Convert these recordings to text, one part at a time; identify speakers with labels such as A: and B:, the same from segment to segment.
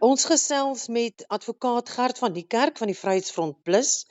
A: Ons gesels met advokaat Gert van die Kerk van die Vryheidsfront Plus.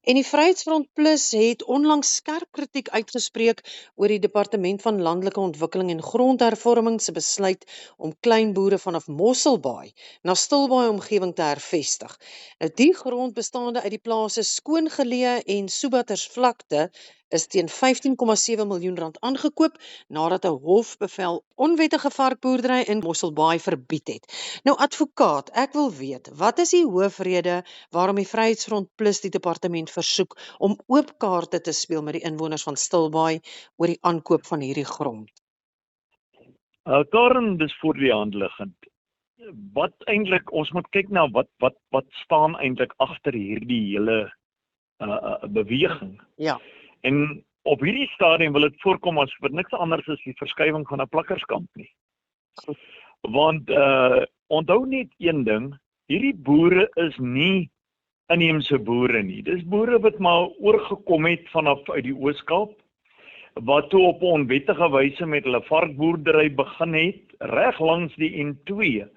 A: En die Vryheidsfront Plus het onlangs skerp kritiek uitgespreek oor die Departement van Landelike Ontwikkeling en Grondhervorming se besluit om kleinboere vanaf Mosselbaai na Stilbaai omgewing te hervestig. Nou die grond bestaande uit die plase Skoongeleë en Soebatersvlakte is teen R15,7 miljoen aangekoop nadat 'n hofbevel onwettige varkboerdery in Mosselbaai verbied het. Nou advokaat, ek wil weet, wat is die hoofrede waarom die Vryheidsfront Plus die departement versoek om oop kaarte te speel met die inwoners van Stilbaai oor die aankoop van hierdie grond?
B: Karen, dis voor die hand liggend. Wat eintlik, ons moet kyk na wat staan eintlik agter hierdie hele beweging.
A: Ja.
B: En op hierdie stadium wil dit voorkom as wat niks anders is die verskywing van 'n plakkerskamp nie.
A: Goed.
B: Want onthou net een ding, hierdie boere is nie inheemse boere nie. Dis boere wat maar oorgekom het vanaf uit die Oos-Kaap, wat toe op onwettige wyse met hulle varkboerdery begin het, reg langs die N2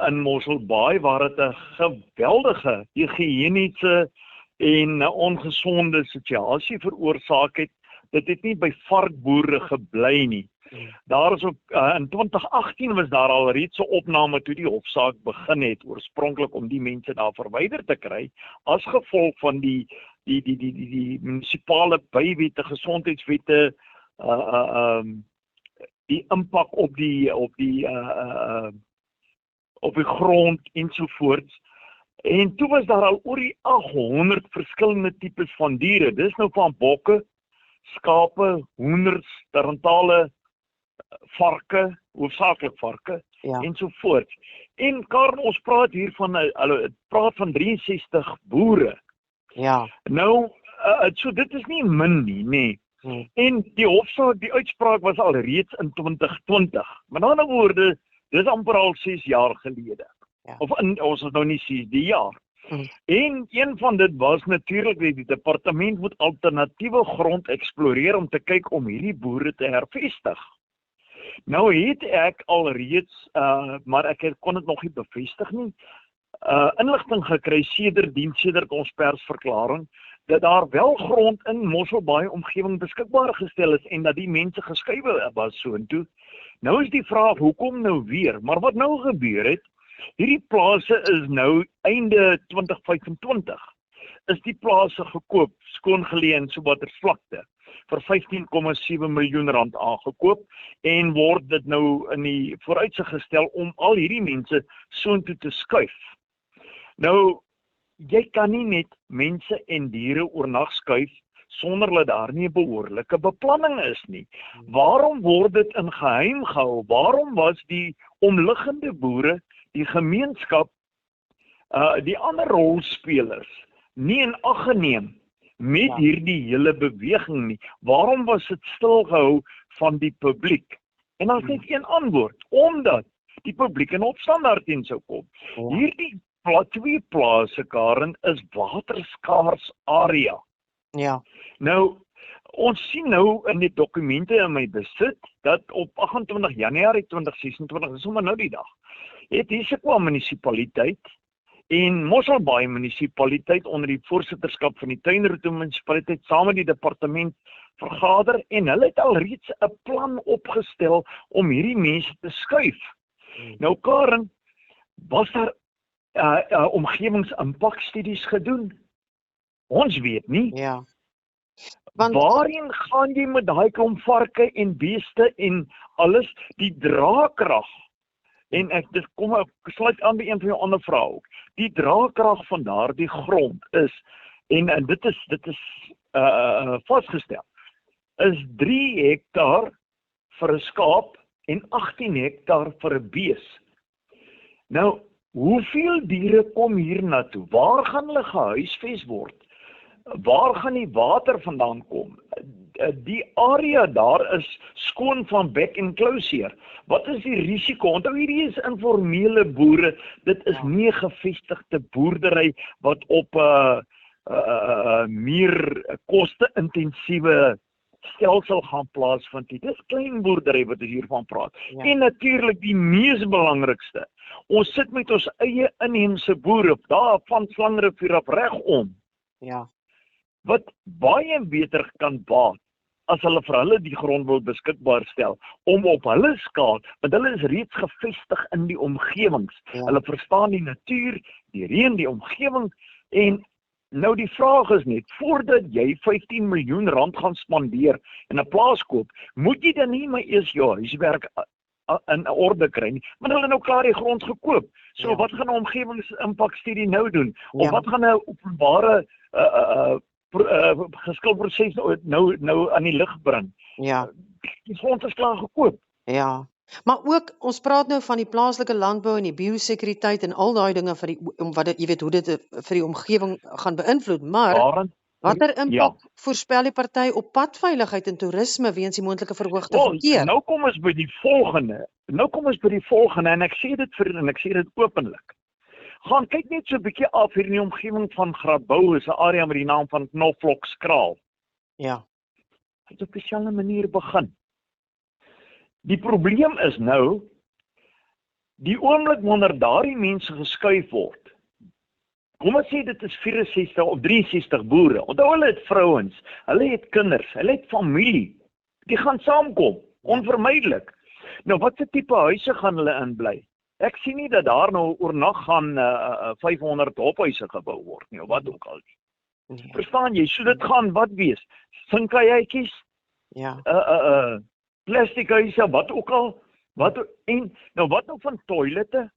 B: in Mosselbaai, waar dit 'n geweldige higiëniese en ongesonde situasie veroorsaak het. Dit het nie by varkboere gebly nie. Daar is ook in 2018 was daar al reeds 'n opname toe die hofsaak begin het, oorspronklik om die mense daar verwyder te kry as gevolg van die munisipale bywette, gesondheidswette, die impak op die grond ensovoorts. En toe was daar al oor die 800 verskillende tipes van diere. Dis nou van bokke, skape, hoenders, tarantale, varke, hoofsaaklik varke,
A: Ja.
B: ensovoorts. En Karen, ons praat hier van 63 boere.
A: Ja.
B: Nou, so dit is nie min nie, nee. En die hofsaak, die uitspraak was al reeds in 2020. Met ander woorde, dis amper al 6 jaar gelede.
A: Ja.
B: Of ons is nou nie 6de jaar. En een van dit was natuurlik dat die departement moet alternatiewe grond eksploreer om te kyk om hierdie boere te hervestig. Nou het ek alreeds, maar ek kon dit nog nie bevestig nie, inligting gekry sedert ons persverklaring, dat daar wel grond in Mosselbaai omgewing beskikbaar gestel is en dat die mense geskuif was soontoe. Nou is die vraag, hoekom nou weer? Maar wat nou gebeur het, hierdie plase is nou einde 2025, is die plase gekoop, Skoongeleë en Soebatersvlakte, vir R15,7 miljoen aangekoop en word dit nou in die vooruitsig gestel om al hierdie mense soontoe te skuif. Nou, jy kan nie net mense en diere oornag skuif sonder dat daar nie 'n behoorlike beplanning is nie. Waarom word dit in geheim gehou? Waarom was die omliggende boere, die gemeenskap, die ander rolspelers nie in ag geneem met hierdie hele beweging nie? Waarom was dit stilgehou van die publiek? En dan net een antwoord, omdat die publiek in opstand daarteen sou kom. Hierdie twee plase, Karen, is waterskaars area.
A: Ja.
B: Nou, ons sien nou in die dokumente in my besit, dat op 28 Januarie 2026, dis sommer nou die dag, het Issaquah munisipaliteit en Mosselbaai munisipaliteit onder die voorsitterskap van die Tuinroete munisipaliteit saam met die departement vergader en hulle het alreeds 'n plan opgestel om hierdie mense te skuif. Nou Karen, was daar omgewingsimpakstudies gedoen? Ons weet nie.
A: Ja.
B: Waarheen gaan jy met daai klomp varke en beeste en alles, die draagkrag? En ek sluit aan by een van jou ander vrae ook. Die draagkrag van daardie grond is, en dit is vasgestel, is 3 hektaar vir 'n skaap en 18 hektaar vir 'n bees. Nou, hoeveel diere kom hier na toe? Waar gaan hulle gehuisves word? Waar gaan die water vandaan kom? Die area daar is skoon van back enclosure. Wat is die risiko? Onthou, hierdie is informele boere. Dit is nie 'n gevestigde boerdery wat op meer koste-intensiewe stelsel gaan plaasvind. Dit is klein boerdery wat ons hiervan praat. En natuurlik die mees belangrikste, Ons sit met ons eie inheemse boere daar van Slangenrivier af regom
A: Ja.
B: wat baie beter kan baat as hulle vir hulle die grond wil beskikbaar stel om op hulle skaal, want hulle is reeds gevestig in die omgewings.
A: Ja.
B: Hulle verstaan die natuur, die reën, die omgewing en nou die vraag is net, voordat jy 15 miljoen rand gaan spandeer en 'n plaas koop, moet jy dan nie maar eers jou huiswerk in orde kry nie, maar hulle nou klaar die grond gekoop. So
A: Ja.
B: wat gaan 'n omgewingsimpakstudie nou doen? Of
A: Ja.
B: wat gaan 'n openbare geskilproses nou aan die lig bring?
A: Ja.
B: Die grond is klaar gekoop.
A: Ja. Maar ook ons praat nou van die plaaslike landbou en die biosekuriteit en al daai dinge vir die wat dit jy weet hoe dit vir die omgewing gaan beïnvloed, maar
B: Daarin
A: watter
B: ja.
A: impak voorspel die party op padveiligheid en toerisme weens die moontlike verhoogde verkeer?
B: Nou kom ons by die volgende. En ek sê dit openlik. Gaan kyk net so 'n bietjie af hier in die omgewing van Grabouw, is 'n area met die naam van Knoflokskraal.
A: Ja.
B: Het op dieselfde manier begin. Die probleem is nou, die oomblik wanneer daardie mense geskuif word, kom ons sê dit is 64 of 63 boere, onthou hulle het vrouens, hulle het kinders, hulle het familie, die gaan saamkom, onvermydelik. Nou wat se tipe huise gaan hulle inbly? Ek sien nie dat daar nou oornag gaan 500 hophuise gebou word nie, of wat ook al nie.
A: Nee.
B: Verstaan jy, so dit gaan wat wees? Sinkajuitjies,
A: Ja.
B: plastic huise, wat ook al, wat nou van toilette,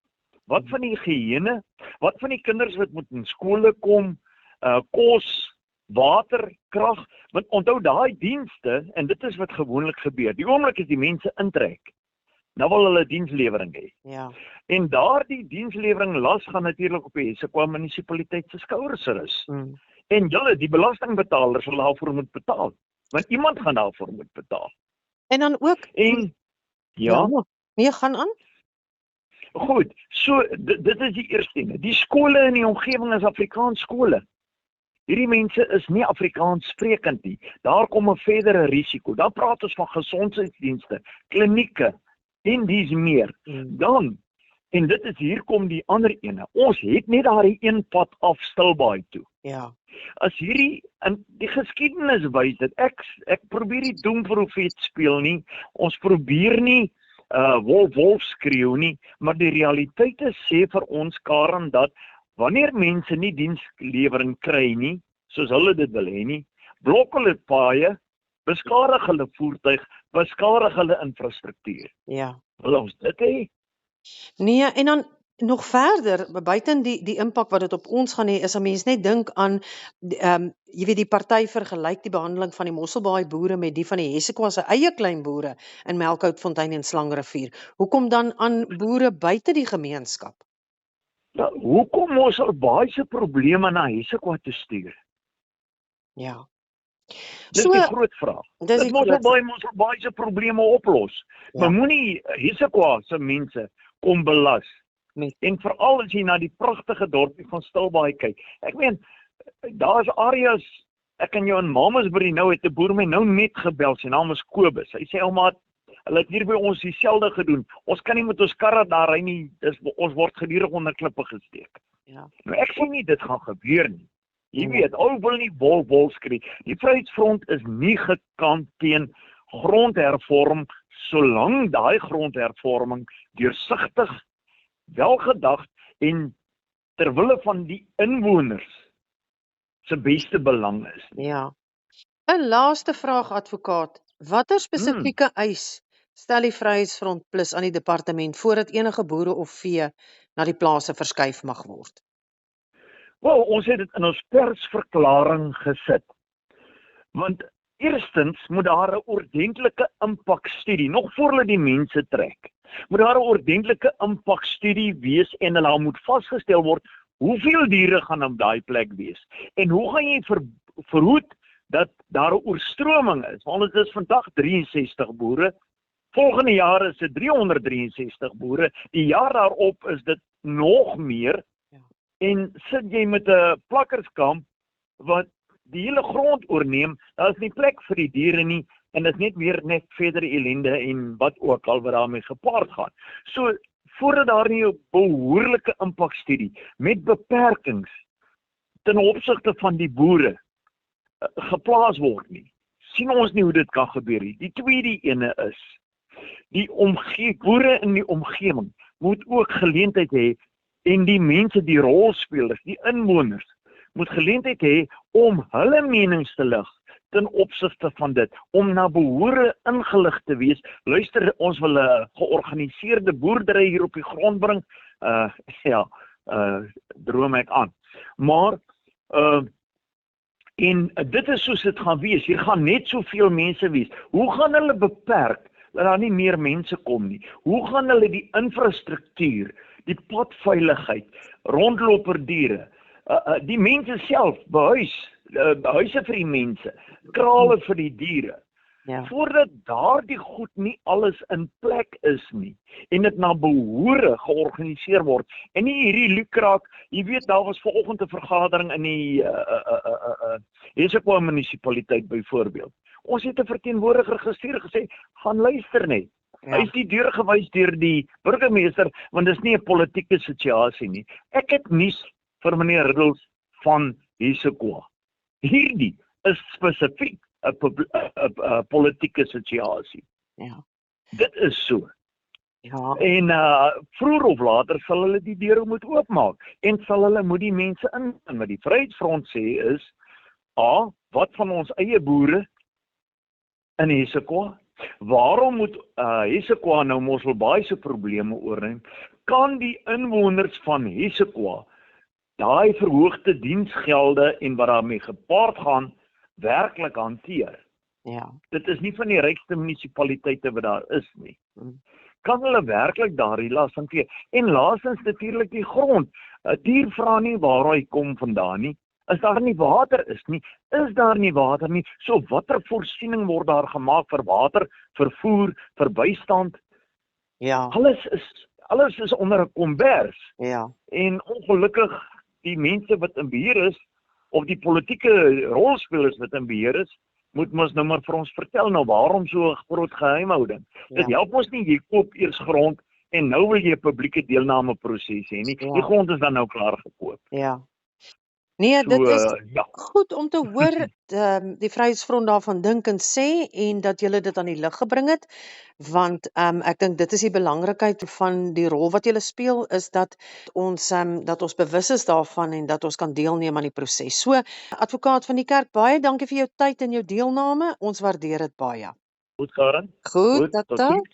B: wat van die higiëne, wat van die kinders wat moet in skole kom, kos, water, krag, want onthou daai dienste, en dit is wat gewoonlik gebeur, die oomblik as die mense intrek, nou wil hulle dienslewering hê.
A: Ja.
B: En daardie dienslewering las gaan natuurlik op die Essequa munisipaliteit se skouers rus. En julle, die belastingbetalers sal daarvoor moet betaal, want iemand gaan daarvoor moet betaal.
A: En dan ook
B: En ja,
A: nee, gaan aan.
B: goed, so dit is die eerste ding. Die skole in die omgewing is Afrikaans skole. Hierdie mense is nie Afrikaans sprekend nie. Daar kom 'n verdere risiko. Dan praat ons van gesondheidsdienste, klinieke en dis meer. Dan, en dit is hier kom die ander ene. Ons het net daardie een pad af Stilbaai toe.
A: Ja.
B: As hierdie in die geskiedenis wys dit ek probeer nie doemprofet speel nie. Ons probeer nie wolf skreeu nie, maar die realiteite sê vir ons Karen dat wanneer mense nie dienslewering kry nie, soos hulle dit wil hê nie, blok hulle paaie, beskadig hulle voertuig, beskadig hulle infrastruktuur.
A: Ja.
B: Wil ons dit hê?
A: Nee, en dan nog verder, buiten die impak wat dit op ons gaan hê, is 'n mens net dink aan jy weet die party vergelyk die behandeling van die Mosselbaai boere met die van die Essequa se eie klein boere in Melkhoutfontein en Slangenrivier. Hoekom dan aan boere buite die gemeenskap?
B: Ja, hoekom Mosselbaai se probleme na Essequa te stuur?
A: Ja.
B: Dis die groot vraag.
A: Dis
B: Mosselbaai se probleme oplos.
A: Ja.
B: Maar moenie Essequa se mense kom belas. En veral as jy na die pragtige dorpie van Stilbaai kyk. Ek meen, daar is areas, ek kan jou in Mamasbury nou het 'n boer my nou net gebel, sy naam is Kobus. Hy sê ouma, hulle het hier by ons dieselfde gedoen. Ons kan nie met ons karre daar ry nie, ons word gedurig onder klippe gesteek.
A: Ja.
B: Nou ek sê nie dit gaan gebeur nie. Jy weet, ou wil nie wolf skree. Die Vryheidsfront is nie gekant teen grondhervorming solank daai grondhervorming deursigtig, welgedag en ter wille van die inwoners se beste belang is.
A: Ja. 'n laaste vraag advokaat, watter spesifieke eis stel die Vryheidsfront Plus aan die departement voordat enige boere of vee na die plase verskuif mag word?
B: Wel, ons het dit in ons persverklaring gesit. Want eerstens moet daar 'n ordentlike impakstudie, nog voor hulle die mense trek, moet daar 'n ordentlike impakstudie wees en daar moet vasgestel word hoeveel diere gaan op daai plek wees. En hoe gaan jy verhoed dat daar 'n oorstroming is? Want dit is vandag 63 boere. Volgende jaar is dit 363 boere. Die jaar daarop is dit nog meer. En sit jy met 'n plakkerskamp wat die hele grond oorneem, daar is nie plek vir die diere nie, en dit is net verdere ellende en wat ook al wat daarmee gepaard gaan. So, voordat daar nie 'n behoorlike impakstudie met beperkings ten opsigte van die boere geplaas word nie, sien ons nie hoe dit kan gebeur nie. Die tweede ene is, die boere in die omgewing moet ook geleentheid hê en die mense, die rolspelers, die inwoners, moet geleentheid hê om hulle menings te lig ten opsigte van dit, om na behore ingelig te wees. Luister, ons wil 'n georganiseerde boerdery hier op die grond bring, droom ek aan. Maar, en dit is soos dit gaan wees, hier gaan net soveel mense wees. Hoe gaan hulle beperk, dat daar nie meer mense kom nie? Hoe gaan hulle die infrastruktuur, die padveiligheid, rondloperdiere, die mense self behuis, huise vir die mense, krale vir die diere, voordat daardie goed nie alles in plek is nie, en dit na behore georganiseer word, en nie hierdie lukraak, jy weet, daar was vanoggend 'n vergadering in die Hesekwa munisipaliteit byvoorbeeld. Ons het 'n verteenwoordiger gestuur gesê, gaan luister net. Hy is die deur gewys deur die burgemeester, want dis nie 'n politieke situasie nie. Ek het nuus vir meneer Riddels van Hesekwa. Hierdie is spesifiek 'n politieke situasie. Dit is so. En vroeër of later sal hulle die deure moet oopmaak en sal hulle moet die mense in. Wat die Vryheidsfront sê is, wat van ons eie boere in Hesekwa? Waarom moet Hesekwa nou Mosselbaai se probleme oorneem? Kan die inwoners van Hesekwa daai verhoogde diensgelde en wat daarmee gepaard gaan, werklik hanteer? Dit is nie van die rykste munisipaliteite wat daar is nie. Kan hulle werklik daardie las hanteer? En laastens natuurlik die grond. 'n Dier vra nie waar hy kom vandaan nie. As daar nie water is nie, is daar nie water nie. So watter voorsiening word daar gemaak vir water, vervoer, vir bystand? Alles is onder 'n kombers. En ongelukkig die mense wat in beheer is, of die politieke rolspelers wat in beheer is, moet ons nou maar vir ons vertel, nou waarom so 'n groot geheimhouding? Dit help ons nie, jy koop eers grond en nou wil jy 'n publieke deelname proses hê nie. Die grond is dan nou klaar gekoop.
A: Nee, dit is goed om te hoor, die Vryheidsfront daarvan dink en sê, en dat julle dit aan die lig gebring het, want ek dink dit is die belangrikheid van die rol wat julle speel, is dat ons bewus is daarvan en dat ons kan deelneem aan die proses. So, advokaat van die kerk, baie dankie vir jou tyd en jou deelname, ons waardeer dit baie.
B: Goed, Karen.
A: Goed, tot